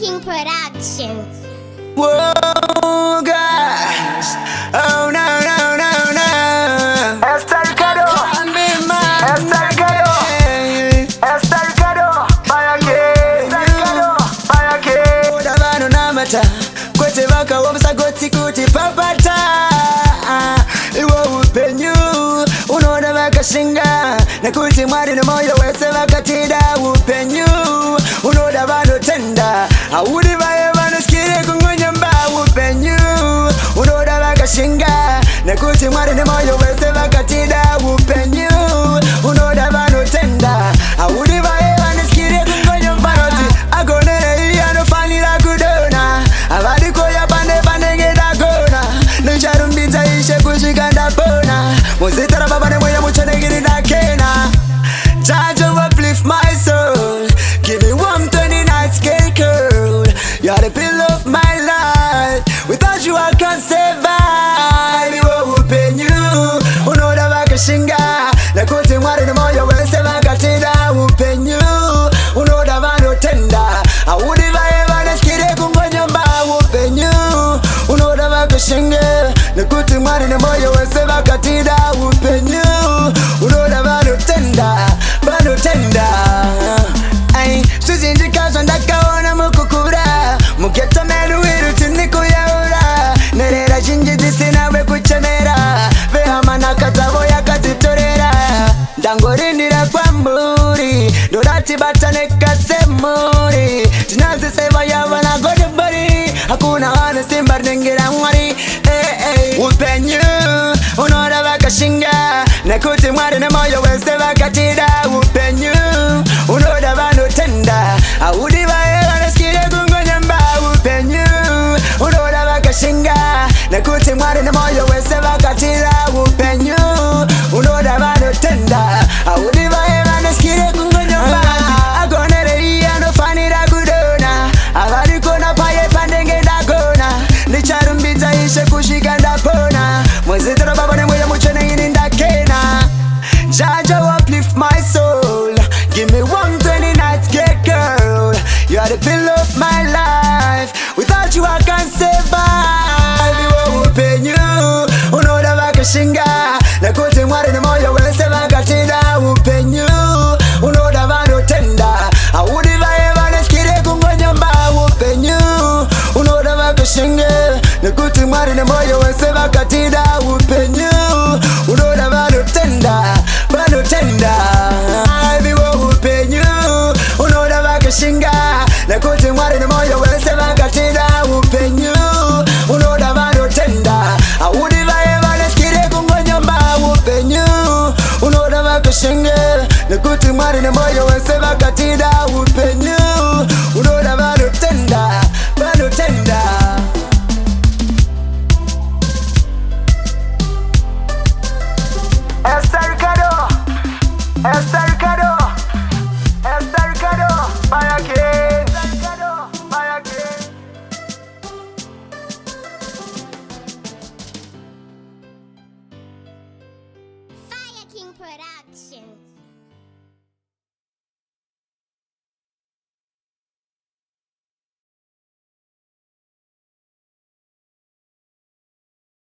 King Productions. Whoa, guys. Oh, no, no, no, no. Está el caro, está el caro, está el caro. Vaya que, está el caro, vaya que. Udabano namata kwete baka womsa goti kuti papata iwo upenyu unoda bakashinga nakuti mwari nemoyo wese bakatida upenyu unoda bano tenda audi baye banoskire kungonyamba upenyu unoda bakashinga nakuti mwari nemoyo wese bakatida upenyu unoda bano tenda audi baye banoskire kungonyamba agonere iyano fanira kudona abadiko ya pande ngeda gona nucharumbidza ishe kushikanda pona muzitara baba nemweya muchonegiri ndakena Judge uplift my soul give me 129 scale curl you're the pillar of my life without you I can't survive iwo upenyu unoda bakashinga nakuti mwari nemoyo wese bakatida upenyu unoda vanotenda audi vaye vanaskire kungonyomba upenyu unoda vakashinge nekuti mwari nemoyo wese vakatida upenyu unoda vanotenda ai zvizinjikazva ndakaona mukukura mugeto medu iruti nikuyaura nerera zhinji dzisina vekuchemera vehamanaka dzavo yakadzitorera ndangorindira kwamburi ndodati bataneka semuri tinaziseva yavana godebori hakuna vane simba rinengera mwari upenyu unoda vakashinga nekuti mwari nemoyo wese vakatida upenyu unoda vanotenda audi vaye vanoskire kungonyamba upenyu unoda vakashinga nekuti mwari nemoyo wese vakatida upenyu unoda vanotenda audi vaye vanoskire kungonyamba agonere iye anofanira kudona avarikona paye pandenge ndagona ndicharumbidza ishe kusvika ndapona muzitiro baba nemweya muchene ini ndakena Judge uplift my soul give me 129 scale girl you are the pillar of my life without you I can't survive iwo upenyu unoda vakashinga nakuti mwari nemoyo wese vakatida upenyu unoda vanotenda audi vaye vanoskire kungonyomba upenyu unoda vakashinge nekuti mwari nemoyo wese vakatida upenyu unoda vanotenda iwo upenyu unoda vakashinga nekuti mwari nemoyo wese vakatida upenyu unoda vanotenda audi vaye vanoskire kungonyomba upenyu unoda vakashinge nekuti mwari nemoyo wese vakatida upenyu unoda vanotenda Está el caro, está el caro, está el caro. Vaya que, está el caro, vaya que. Fire King Productions.